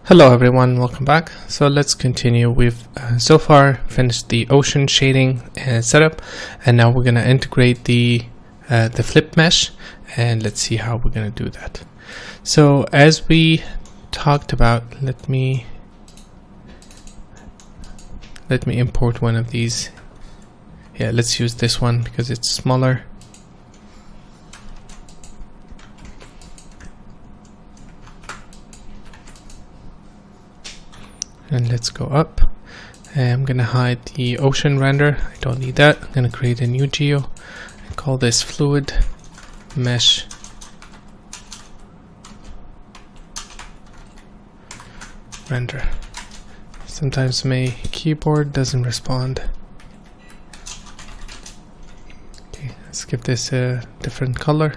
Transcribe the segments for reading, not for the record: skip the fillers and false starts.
Hello everyone, welcome back. So let's continue. We've so far finished the ocean shading and setup, and now we're going to integrate the flip mesh, and let's see how we're going to do that. So as we talked about, let me import one of these. Yeah, let's use this one because it's smaller. And let's go up. And I'm gonna hide the ocean render. I don't need that. I'm gonna create a new geo and call this fluid mesh render. Sometimes my keyboard doesn't respond. Okay, let's give this a different color.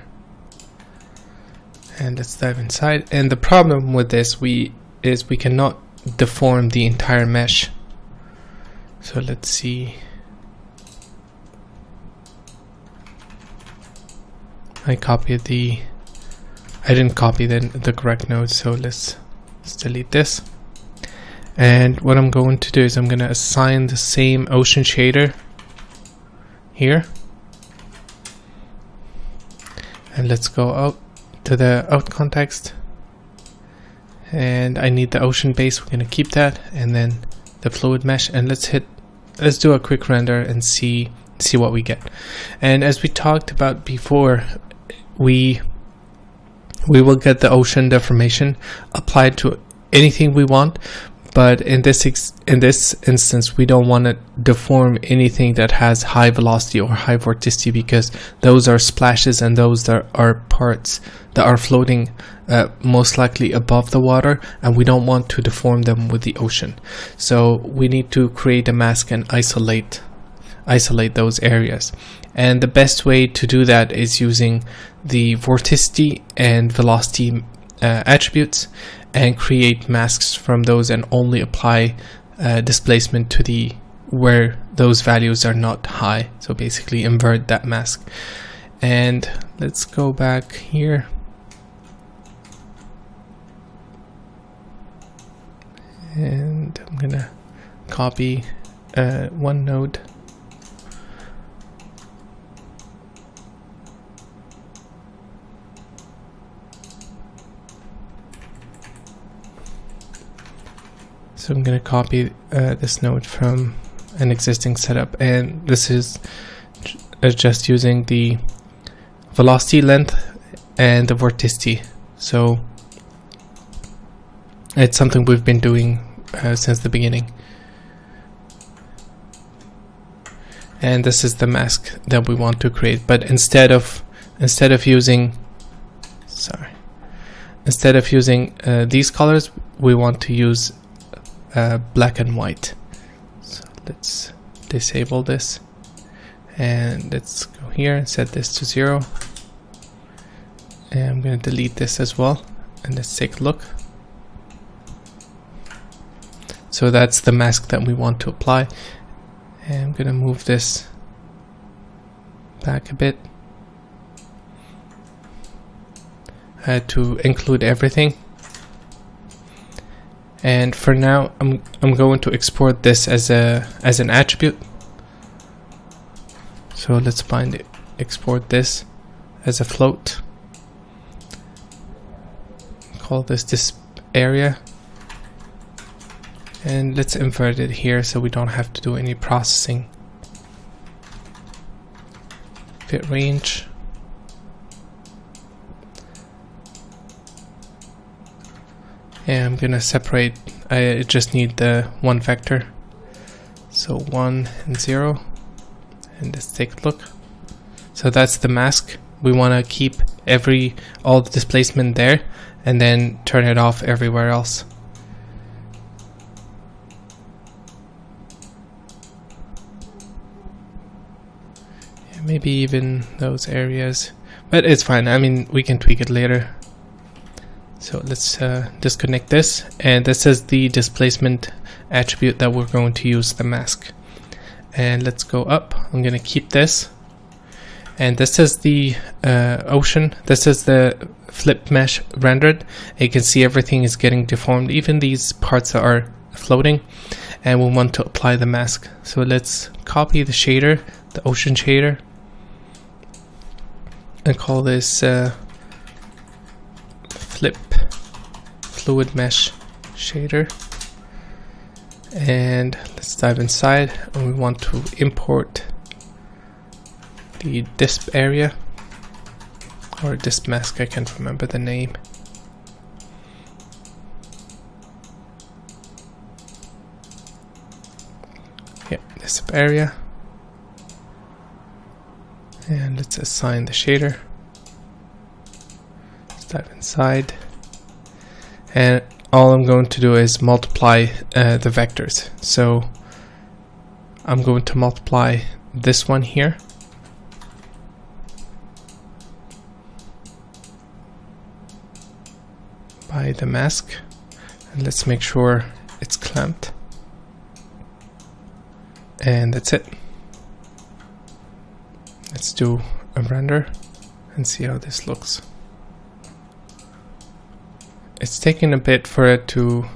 And let's dive inside. And the problem with this is we cannot deform the entire mesh. So let's see. I didn't copy the correct node, so let's delete this. And what I'm going to do is I'm going to assign the same ocean shader here. And let's go out to the out context. And I need the ocean base. We're gonna keep that, and then the fluid mesh, and let's do a quick render and see what we get. And as we talked about before, we will get the ocean deformation applied to anything we want, but in this instance we don't want to deform anything that has high velocity or high vorticity, because those are splashes and those are parts that are floating most likely above the water, and we don't want to deform them with the ocean. So we need to create a mask and isolate those areas. And the best way to do that is using the vorticity and velocity attributes, and create masks from those and only apply displacement to where those values are not high. So basically invert that mask. And let's go back here. And I'm gonna copy one node. So I'm gonna copy this node from an existing setup, and this is just using the velocity length and the vorticity. So it's something we've been doing since the beginning. And this is the mask that we want to create, but instead of using these colors, we want to use black and white. So let's disable this, and let's go here and set this to 0. And I'm going to delete this as well, and let's take a look. So that's the mask that we want to apply. And I'm going to move this back a bit to include everything. And for now, I'm going to export this as an attribute. So let's export this as a float. Call this area. And let's invert it here so we don't have to do any processing. Fit range. And I'm gonna separate. I just need the one vector. So 1 and 0. And let's take a look. So that's the mask. We want to keep all the displacement there, and then turn it off everywhere else. Maybe even those areas, but it's fine. I mean, we can tweak it later. So let's disconnect this, and this is the displacement attribute that we're going to use the mask. And let's go up. I'm going to keep this, And this is the ocean. This is the flip mesh rendered. You can see everything is getting deformed, even these parts that are floating, and we want to apply the mask. So let's copy the shader, the ocean shader, and call this flip fluid mesh shader. And let's dive inside, and we want to import the disp area, or disp mask, I can't remember the name. Yep, disp area. And let's assign the shader. Let's dive inside. And all I'm going to do is multiply the vectors. So I'm going to multiply this one here by the mask, and let's make sure it's clamped, and that's it. Let's do a render and see how this looks. It's taking a bit for it to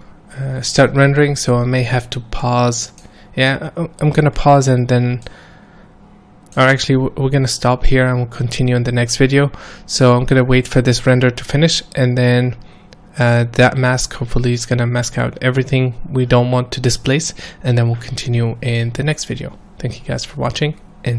start rendering, so I may have to pause. Yeah, I'm gonna pause, and then, or actually we're gonna stop here and we'll continue in the next video. So I'm gonna wait for this render to finish, and then that mask hopefully is gonna mask out everything we don't want to displace, and then we'll continue in the next video. Thank you guys for watching.